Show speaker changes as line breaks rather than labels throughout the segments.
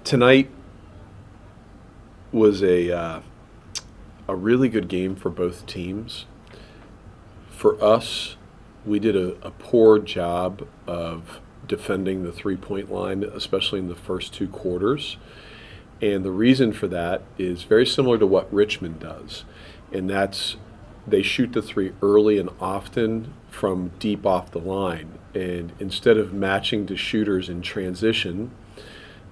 Tonight was a really good game for both teams. For us, we did a poor job of defending the three-point line, especially in the first two quarters. And the reason for that is very similar to what Richmond does, and that's they shoot the three early and often from deep off the line. And instead of matching to shooters in transition,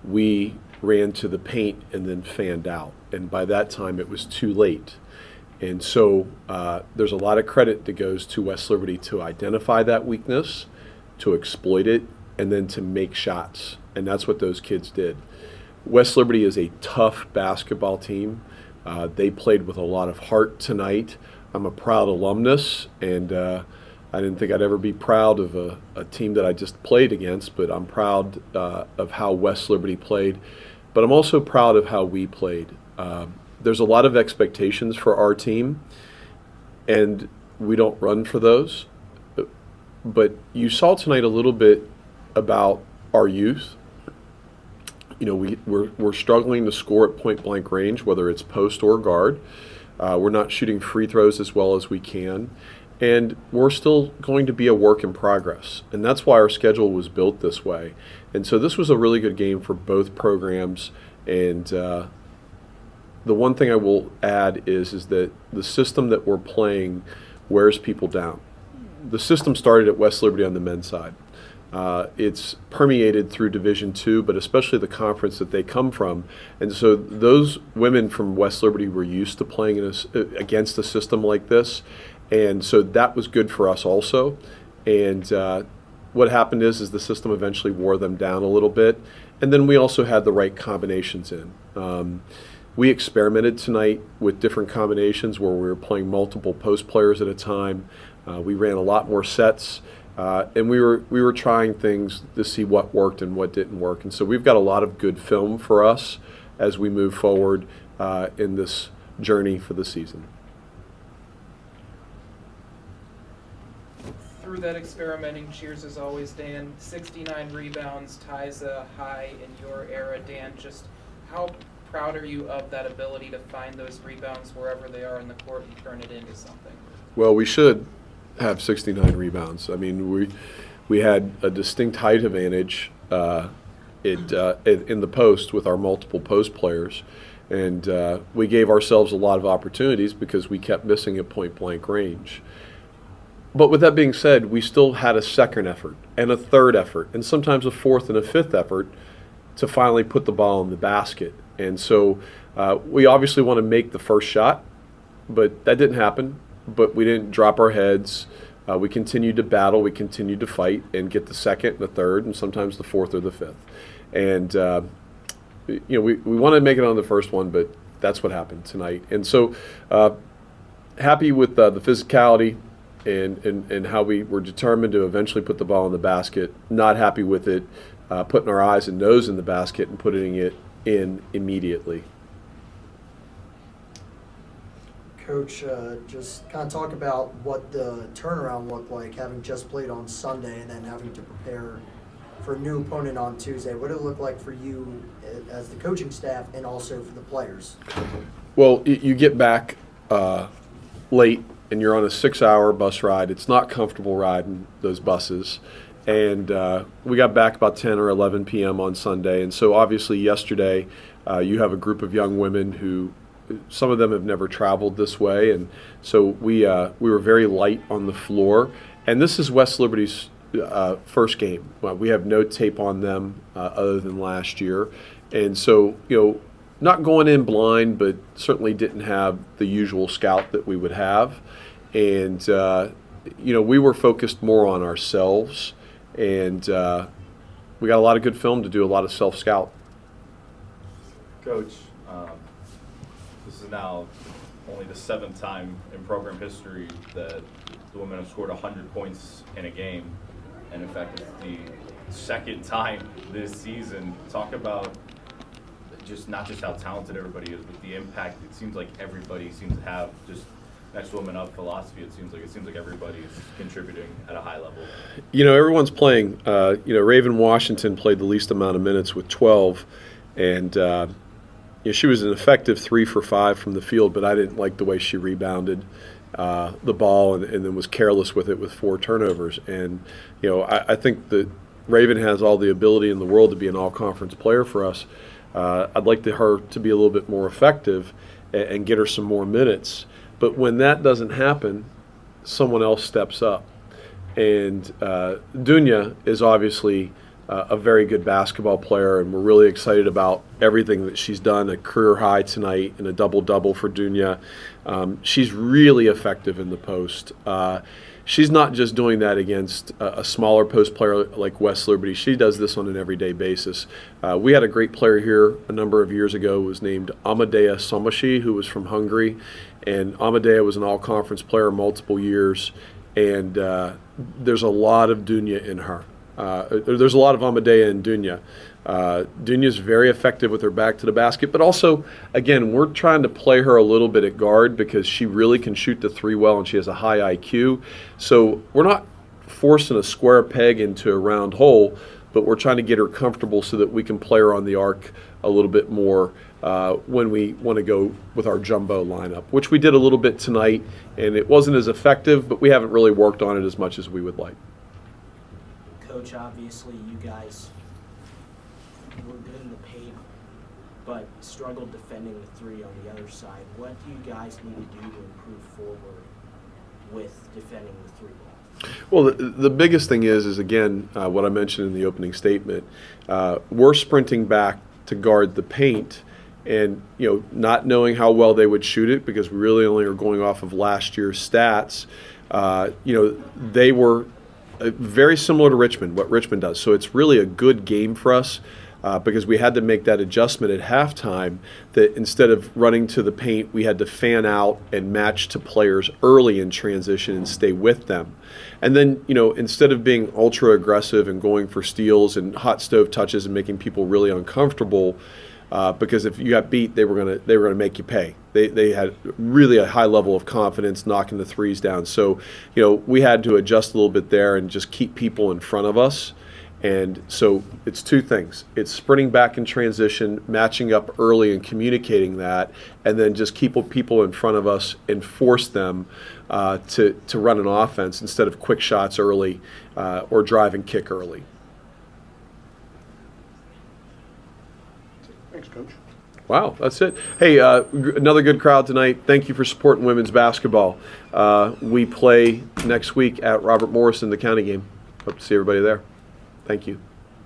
we ran to the paint and then fanned out. And by that time, it was too late. And so there's a lot of credit that goes to West Liberty to identify that weakness, to exploit it, and then to make shots. And that's what those kids did. West Liberty is a tough basketball team. They played with a lot of heart tonight. I'm a proud alumnus, and I didn't think I'd ever be proud of a team that I just played against, but I'm proud of how West Liberty played. But I'm also proud of how we played. There's a lot of expectations for our team, and we don't run for those. But you saw tonight a little bit about our youth. You know, we're struggling to score at point-blank range, whether it's post or guard. We're not shooting free throws as well as we can. And we're still going to be a work in progress. And that's why our schedule was built this way. And so this was a really good game for both programs. And the one thing I will add is that the system that we're playing wears people down. The system started at West Liberty on the men's side. It's permeated through Division II, but especially the conference that they come from. And so those women from West Liberty were used to playing against a system like this. And so that was good for us also. And what happened is the system eventually wore them down a little bit. And then we also had the right combinations in. We experimented tonight with different combinations where we were playing multiple post players at a time. We ran a lot more sets. And we were trying things to see what worked and what didn't work. And so we've got a lot of good film for us as we move forward in this journey for the season.
Through that experimenting, cheers as always, Dan. 69 rebounds ties a high in your era, Dan. Just how proud are you of that ability to find those rebounds wherever they are in the court and turn it into something?
Well, we should have 69 rebounds. I mean, we had a distinct height advantage in the post with our multiple post players, and we gave ourselves a lot of opportunities because we kept missing at point-blank range. But with that being said, we still had a second effort and a third effort and sometimes a fourth and a fifth effort to finally put the ball in the basket. And so we obviously want to make the first shot, but that didn't happen. But we didn't drop our heads. We continued to battle. We continued to fight and get the second and the third and sometimes the fourth or the fifth. And, we wanted to make it on the first one, but that's what happened tonight. And so happy with the physicality and how we were determined to eventually put the ball in the basket. Not happy with it, putting our eyes and nose in the basket and putting it in immediately.
Coach, just kind of talk about what the turnaround looked like, having just played on Sunday and then having to prepare for a new opponent on Tuesday. What did it look like for you as the coaching staff and also for the players?
Well, you get back late and you're on a 6-hour bus ride. It's not comfortable riding those buses. And we got back about 10 or 11 p.m. on Sunday. And so obviously yesterday you have a group of young women who some of them have never traveled this way. And so we were very light on the floor. And this is West Liberty's first game. We have no tape on them other than last year. And so, not going in blind, but certainly didn't have the usual scout that we would have. And, we were focused more on ourselves. And we got a lot of good film to do a lot of self-scout.
Coach, this is now only the 7th time in program history that the women have scored 100 points in a game. And in fact, it's the 2nd time this season. Talk about not just how talented everybody is, but the impact. It seems like everybody seems to have just next woman up philosophy. It seems like everybody's contributing at a high level.
Everyone's playing. Raven Washington played the least amount of minutes with 12. And she was an effective 3 for 5 from the field, but I didn't like the way she rebounded the ball and then was careless with it with 4 turnovers. And I think that Raven has all the ability in the world to be an all-conference player for us. I'd like her to be a little bit more effective and get her some more minutes. But when that doesn't happen, someone else steps up. And Dunya is obviously a very good basketball player, and we're really excited about everything that she's done. A career high tonight and a double-double for Dunya. She's really effective in the post. She's not just doing that against a smaller post player like West Liberty. She does this on an everyday basis. We had a great player here a number of years ago who was named Amadea Somashi, who was from Hungary. And Amadea was an all-conference player multiple years. And there's a lot of Dunya in her. There's a lot of Amadea in Dunya. Dunya's very effective with her back to the basket, but also, again, we're trying to play her a little bit at guard because she really can shoot the 3 well and she has a high IQ. So we're not forcing a square peg into a round hole, but we're trying to get her comfortable so that we can play her on the arc a little bit more when we want to go with our jumbo lineup, which we did a little bit tonight, and it wasn't as effective, but we haven't really worked on it as much as we would like.
Coach, obviously you guys were good in the paint, but struggled defending the 3 on the other side. What do you guys need to do to improve forward with defending the 3 ball?
Well, the biggest thing is again, what I mentioned in the opening statement. We're sprinting back to guard the paint and, not knowing how well they would shoot it because we really only are going off of last year's stats. They were very similar to Richmond, what Richmond does. So it's really a good game for us because we had to make that adjustment at halftime that instead of running to the paint, we had to fan out and match to players early in transition and stay with them. And then, instead of being ultra aggressive and going for steals and hot stove touches and making people really uncomfortable, because if you got beat, they were gonna make you pay. They had really a high level of confidence knocking the 3s down. So, we had to adjust a little bit there and just keep people in front of us. And so it's 2 things. It's sprinting back in transition, matching up early and communicating that, and then just keep people in front of us and force them to run an offense instead of quick shots early or drive and kick early.
Thanks, Coach.
Wow, that's it. Hey, another good crowd tonight. Thank you for supporting women's basketball. We play next week at Robert Morris in the county game. Hope to see everybody there. Thank you.